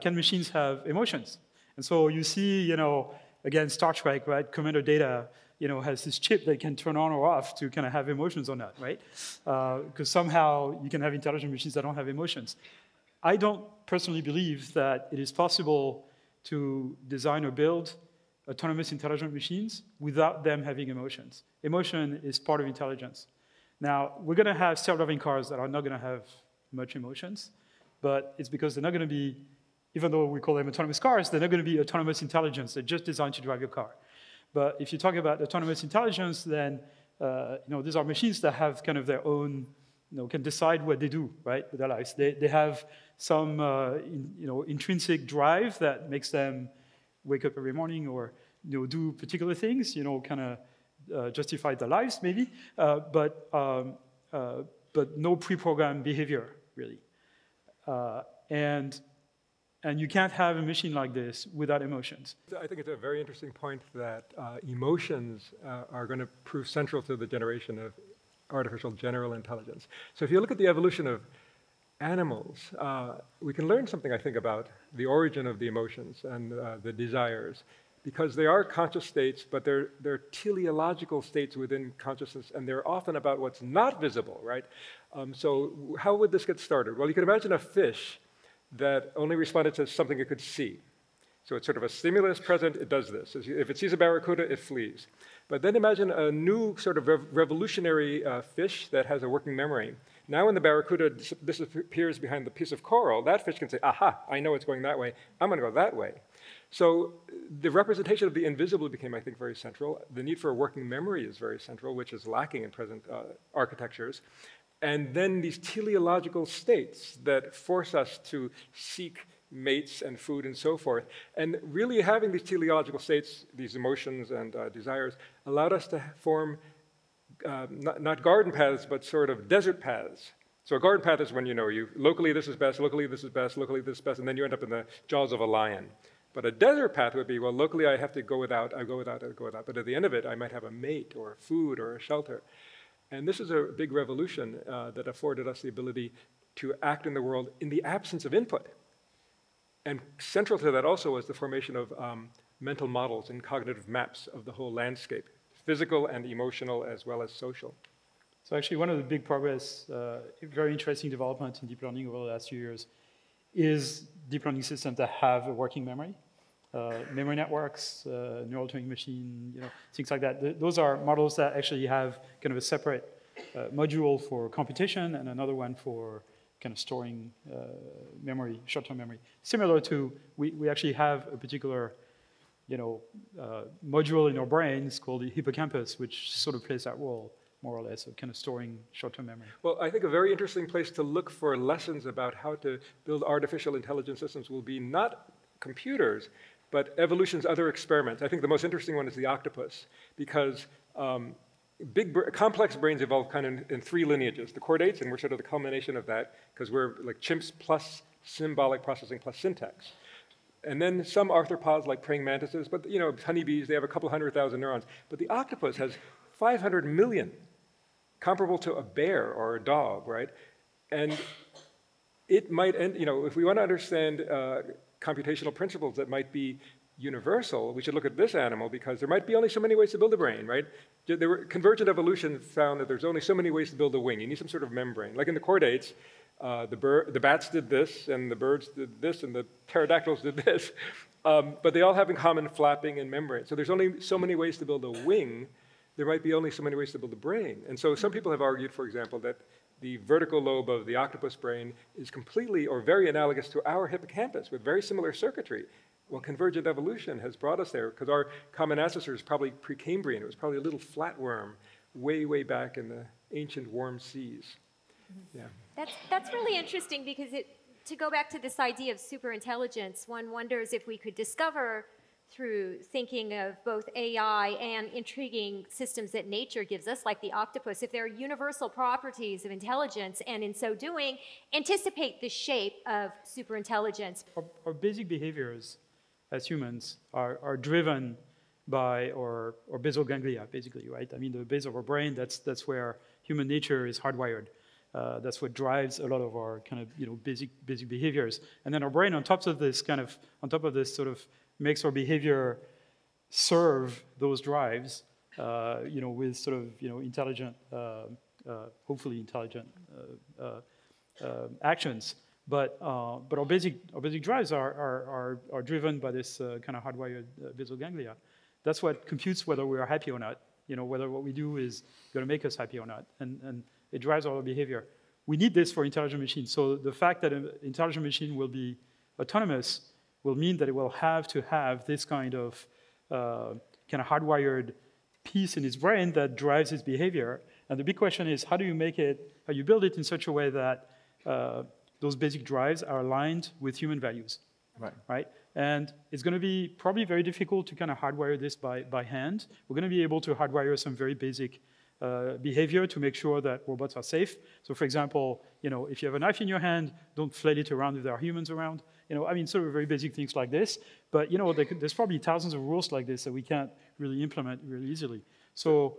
can machines have emotions? And so you see, again, Star Trek, right? Commander Data, has this chip that can turn on or off to kind of have emotions or not, right? Because somehow you can have intelligent machines that don't have emotions. I don't personally believe that it is possible to design or build autonomous intelligent machines without them having emotions. Emotion is part of intelligence. Now, we're going to have self-driving cars that are not going to have much emotions, but it's because they're not going to be, even though we call them autonomous cars, they're not going to be autonomous intelligence. They're just designed to drive your car. But if you talk about autonomous intelligence, then these are machines that have kind of their own, can decide what they do, right, with their lives. They have some intrinsic drive that makes them wake up every morning or do particular things, kind of justify their lives maybe, but no pre-programmed behavior really, and you can't have a machine like this without emotions. I think it's a very interesting point that emotions are going to prove central to the generation of artificial general intelligence. So if you look at the evolution of animals, we can learn something, I think, about the origin of the emotions and the desires, because they are conscious states, but they're teleological states within consciousness, and they're often about what's not visible, right? So how would this get started? Well, you can imagine a fish that only responded to something it could see. So it's sort of a stimulus present, it does this. If it sees a barracuda, it flees. But then imagine a new sort of revolutionary fish that has a working memory. Now when the barracuda disappears behind the piece of coral, that fish can say, aha, I know it's going that way, I'm going to go that way. So the representation of the invisible became, I think, very central. The need for a working memory is very central, which is lacking in present architectures. And then these teleological states that force us to seek mates and food and so forth. And really having these teleological states, these emotions and desires, allowed us to form not garden paths, but sort of desert paths. So a garden path is when locally this is best, locally this is best, locally this is best, and then you end up in the jaws of a lion. But a desert path would be, well, locally I have to go without, I go without, I go without. But at the end of it, I might have a mate or food or a shelter. And this is a big revolution that afforded us the ability to act in the world in the absence of input. And central to that also was the formation of mental models and cognitive maps of the whole landscape, physical and emotional as well as social. So actually one of the big progress, very interesting development in deep learning over the last few years is deep learning systems that have a working memory. Memory networks, neural Turing machine, things like that. Those are models that actually have kind of a separate module for computation and another one for kind of storing memory, short-term memory. Similar to, we actually have a particular module in our brains called the hippocampus, which sort of plays that role, more or less, of kind of storing short-term memory. Well, I think a very interesting place to look for lessons about how to build artificial intelligence systems will be not computers, but evolution's other experiments. I think the most interesting one is the octopus, because complex brains evolve kind of in three lineages. The chordates, and we're sort of the culmination of that, because we're like chimps plus symbolic processing plus syntax. And then some arthropods like praying mantises, but honeybees, they have a couple 100,000 neurons. But the octopus has 500 million, comparable to a bear or a dog, right? And it might end, if we want to understand computational principles that might be universal, we should look at this animal, because there might be only so many ways to build a brain, right? Convergent evolution found that there's only so many ways to build a wing. You need some sort of membrane. Like in the chordates, the bats did this, and the birds did this, and the pterodactyls did this. But they all have in common flapping and membrane. So there's only so many ways to build a wing. There might be only so many ways to build a brain. And so some people have argued, for example, that the vertical lobe of the octopus brain is completely or very analogous to our hippocampus with very similar circuitry. Well, convergent evolution has brought us there, because our common ancestor is probably Precambrian. It was probably a little flatworm way, way back in the ancient warm seas. Yeah. That's really interesting, because to go back to this idea of superintelligence, one wonders if we could discover through thinking of both AI and intriguing systems that nature gives us, like the octopus, if there are universal properties of intelligence, and in so doing, anticipate the shape of superintelligence. Our basic behaviors as humans are driven by our basal ganglia, basically, right? I mean, the base of our brain, that's where human nature is hardwired. That's what drives a lot of our kind of basic behaviors. And then our brain, on top of this sort of makes our behavior serve those drives, with sort of intelligent, hopefully intelligent actions. But our basic drives are driven by this kind of hardwired basal ganglia. That's what computes whether we are happy or not. Whether what we do is going to make us happy or not, and it drives our behavior. We need this for intelligent machines. So the fact that an intelligent machine will be autonomous will mean that it will have to have this kind of hardwired piece in its brain that drives its behavior. And the big question is, how you build it in such a way that those basic drives are aligned with human values, right? And it's going to be probably very difficult to kind of hardwire this by hand. We're going to be able to hardwire some very basic behavior to make sure that robots are safe. So for example, if you have a knife in your hand, don't flail it around if there are humans around. I mean, sort of very basic things like this. But there's probably thousands of rules like this that we can't really implement really easily. So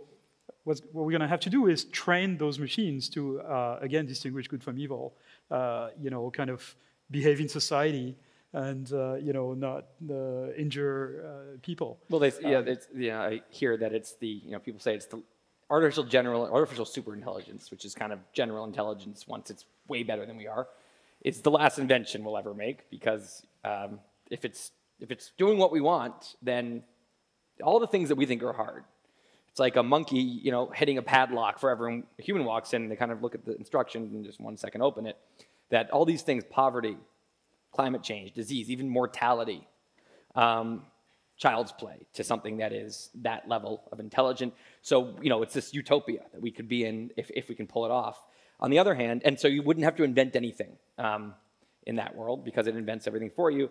what we're going to have to do is train those machines to, again, distinguish good from evil, kind of behave in society, and not injure people. Well, I hear that it's the people say it's the artificial superintelligence, which is kind of general intelligence once it's way better than we are. It's the last invention we'll ever make, because if it's doing what we want, then all the things that we think are hard. It's like a monkey, hitting a padlock for every human walks in, and they kind of look at the instructions and just 1 second open it. That all these things, poverty, climate change, disease, even mortality, child's play to something that is that level of intelligent. So, it's this utopia that we could be in if we can pull it off. On the other hand, and so you wouldn't have to invent anything in that world, because it invents everything for you.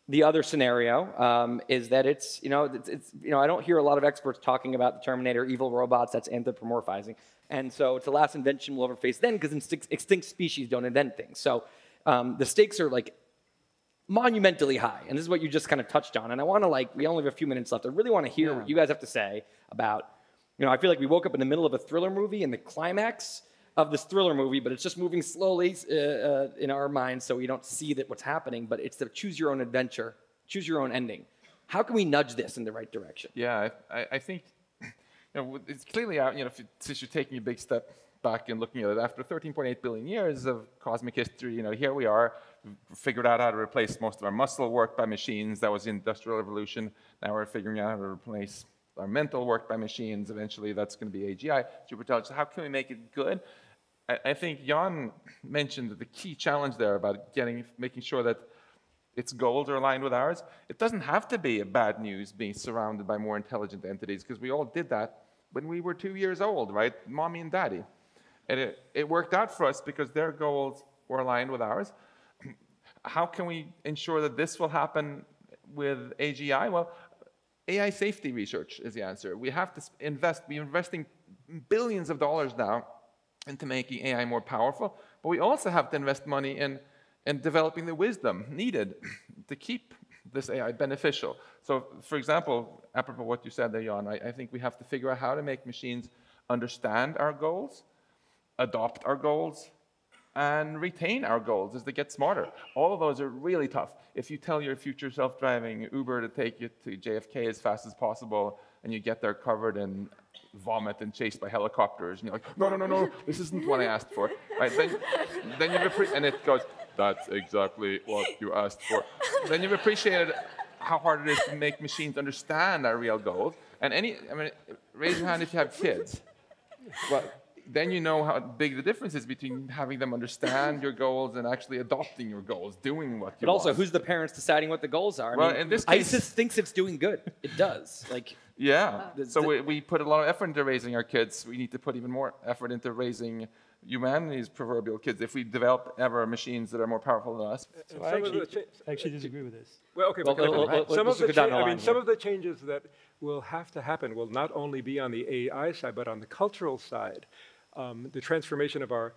The other scenario is that it's I don't hear a lot of experts talking about the Terminator, evil robots, that's anthropomorphizing. And so it's the last invention we'll ever face then, because extinct species don't invent things. So the stakes are like monumentally high. And this is what you just kind of touched on. And I want to we only have a few minutes left. I really want to hear what you guys have to say about, I feel like we woke up in the middle of a thriller movie, and the climax of this thriller movie, but it's just moving slowly in our minds, so we don't see what's happening, but it's the choose your own adventure, choose your own ending. How can we nudge this in the right direction? Yeah, I think it's clearly out, since you're taking a big step back and looking at it, after 13.8 billion years of cosmic history, here we are, figured out how to replace most of our muscle work by machines. That was the Industrial Revolution. Now we're figuring out how to replace our mental work by machines. Eventually, that's going to be AGI, superintelligence. How can we make it good? I think Yann mentioned the key challenge there about making sure that its goals are aligned with ours. It doesn't have to be a bad news being surrounded by more intelligent entities, because we all did that when we were 2 years old, right? Mommy and daddy. And it worked out for us because their goals were aligned with ours. How can we ensure that this will happen with AGI? Well, AI safety research is the answer. We have to invest. We're investing billions of dollars now into making AI more powerful, but we also have to invest money in developing the wisdom needed to keep this AI beneficial. So, for example, apropos what you said there, Yann, I think we have to figure out how to make machines understand our goals, adopt our goals, and retain our goals as they get smarter. All of those are really tough. If you tell your future self-driving Uber to take you to JFK as fast as possible, and you get there covered in vomit and chased by helicopters, and you're like, no, no, no, no, this isn't what I asked for. Right? Then and it goes, that's exactly what you asked for. Then you've appreciated how hard it is to make machines understand our real goals. And raise your hand if you have kids. Well, then you know how big the difference is between having them understand your goals and actually adopting your goals, doing what you want. But also, who's the parents deciding what the goals are? Well, in this case, ISIS thinks it's doing good. It does. Like, yeah. So we put a lot of effort into raising our kids. We need to put even more effort into raising humanity's proverbial kids if we develop ever machines that are more powerful than us. So I actually disagree with this. Well, okay, some of the changes that will have to happen will not only be on the AI side, but on the cultural side. The transformation of our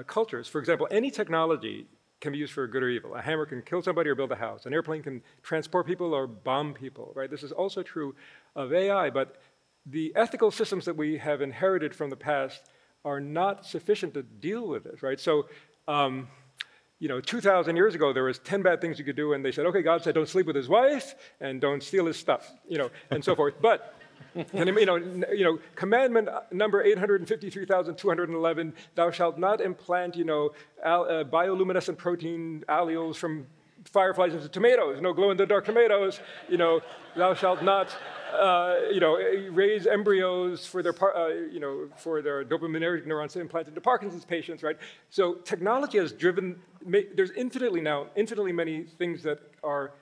cultures. For example, any technology can be used for good or evil. A hammer can kill somebody or build a house. An airplane can transport people or bomb people, right? This is also true of AI, but the ethical systems that we have inherited from the past are not sufficient to deal with this, right? So, 2,000 years ago, there was 10 bad things you could do, and they said, okay, God said don't sleep with his wife, and don't steal his stuff, and so forth. But commandment number 853,211, thou shalt not implant, bioluminescent protein alleles from fireflies into tomatoes, glow-in-the-dark tomatoes, thou shalt not, raise embryos for their, for their dopaminergic neurons implanted to Parkinson's patients, right? So technology has driven, there's infinitely many things that are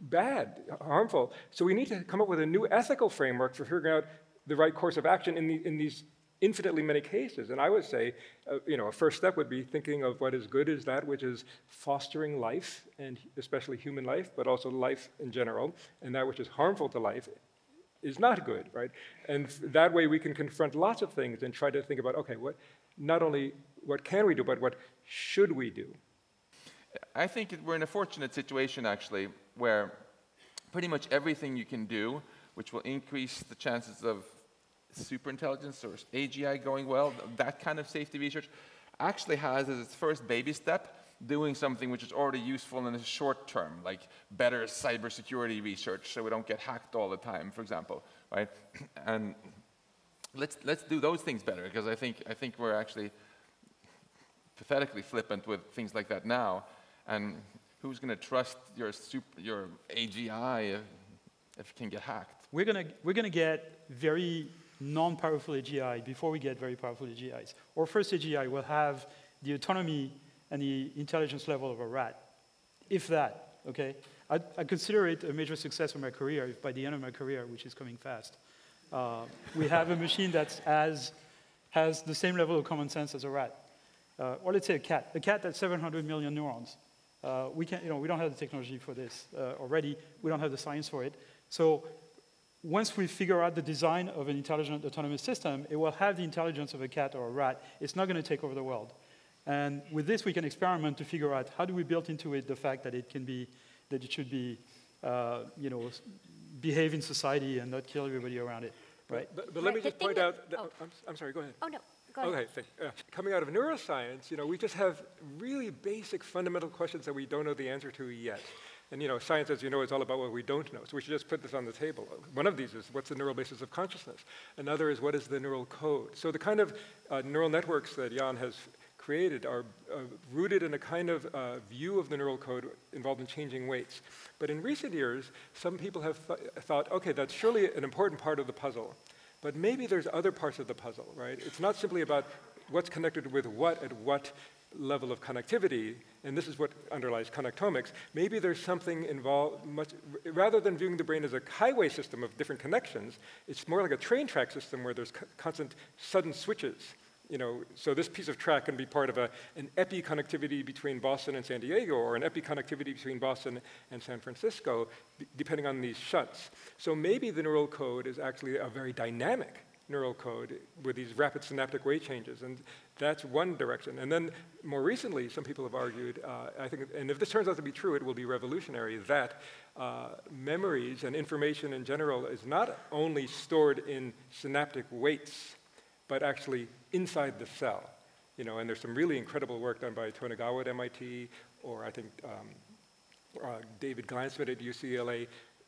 bad, harmful. So we need to come up with a new ethical framework for figuring out the right course of action in these infinitely many cases. And I would say, a first step would be thinking of what is good is that which is fostering life, and especially human life, but also life in general. And that which is harmful to life is not good, right? And that way we can confront lots of things and try to think about, okay, not only what can we do, but what should we do? I think we're in a fortunate situation, actually, where pretty much everything you can do, which will increase the chances of superintelligence or AGI going well, that kind of safety research, actually has as its first baby step doing something which is already useful in the short term, like better cybersecurity research so we don't get hacked all the time, for example, right? And let's do those things better, because I think we're actually pathetically flippant with things like that now. And who's going to trust your AGI if it can get hacked? We're gonna get very non-powerful AGI before we get very powerful AGIs. Our first AGI will have the autonomy and the intelligence level of a rat, if that, okay? I consider it a major success of my career if by the end of my career, which is coming fast, we have a machine that has the same level of common sense as a rat. Or let's say a cat that's 700 million neurons. We don't have the technology for this already. We don't have the science for it. So once we figure out the design of an intelligent autonomous system, it will have the intelligence of a cat or a rat. It's not going to take over the world. And with this, we can experiment to figure out how do we build into it the fact that it should be, behave in society and not kill everybody around it, right? But let me just point out that, I'm sorry, go ahead. Oh, no. Go ahead. Okay, coming out of neuroscience, we just have really basic fundamental questions that we don't know the answer to yet. And science, as you know, is all about what we don't know. So we should just put this on the table. One of these is, what's the neural basis of consciousness? Another is, what is the neural code? So the kind of neural networks that Yann has created are rooted in a kind of view of the neural code involved in changing weights. But in recent years, some people have thought, okay, that's surely an important part of the puzzle. But maybe there's other parts of the puzzle, right? It's not simply about what's connected with what at what level of connectivity, and this is what underlies connectomics. Maybe there's something involved, rather than viewing the brain as a highway system of different connections, it's more like a train track system where there's constant sudden switches. You know, so this piece of track can be part of an epi-connectivity between Boston and San Diego, or an epi-connectivity between Boston and San Francisco, depending on these shunts. So maybe the neural code is actually a very dynamic neural code with these rapid synaptic weight changes, and that's one direction. And then more recently, some people have argued, I think, and if this turns out to be true, it will be revolutionary, that memories and information in general is not only stored in synaptic weights, but actually inside the cell. You know, and there's some really incredible work done by Tonegawa at MIT, or I think David Glansmith at UCLA,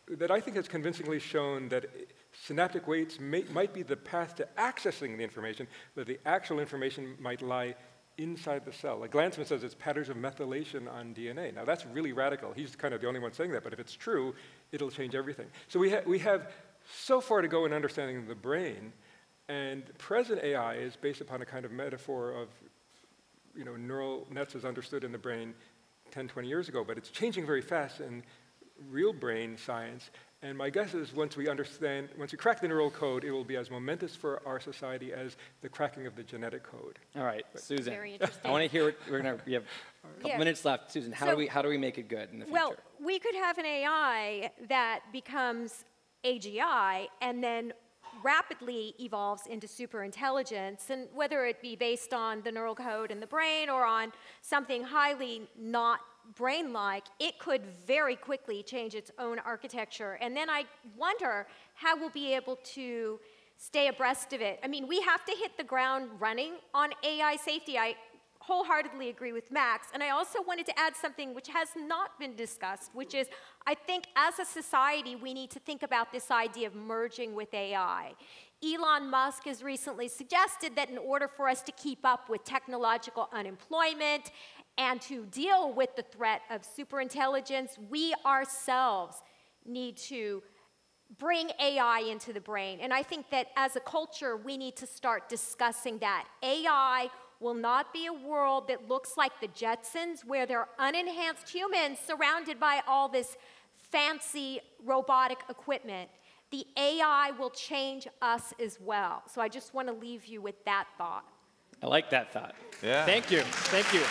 that I think has convincingly shown that synaptic weights might be the path to accessing the information, but the actual information might lie inside the cell. Like Glansmith says, it's patterns of methylation on DNA. Now that's really radical. He's kind of the only one saying that, but if it's true, it'll change everything. So we have so far to go in understanding the brain, and present AI is based upon a kind of metaphor of, you know, neural nets as understood in the brain 10, 20 years ago, but it's changing very fast in real brain science. And my guess is once we crack the neural code, it will be as momentous for our society as the cracking of the genetic code. All right, Susan. Very interesting. I want to hear it. We have a couple minutes left. Susan, how do we make it good in the future? Well, we could have an AI that becomes AGI and then rapidly evolves into superintelligence, and whether it be based on the neural code in the brain or on something highly not brain-like, it could very quickly change its own architecture. And then I wonder how we'll be able to stay abreast of it. I mean, we have to hit the ground running on AI safety. I wholeheartedly agree with Max. And I also wanted to add something which has not been discussed, which is I think as a society, we need to think about this idea of merging with AI. Elon Musk has recently suggested that in order for us to keep up with technological unemployment and to deal with the threat of superintelligence, we ourselves need to bring AI into the brain. And I think that as a culture, we need to start discussing that. AI will not be a world that looks like the Jetsons, where they're unenhanced humans surrounded by all this fancy robotic equipment. The AI will change us as well. So I just want to leave you with that thought. I like that thought. Yeah. Thank you. Thank you.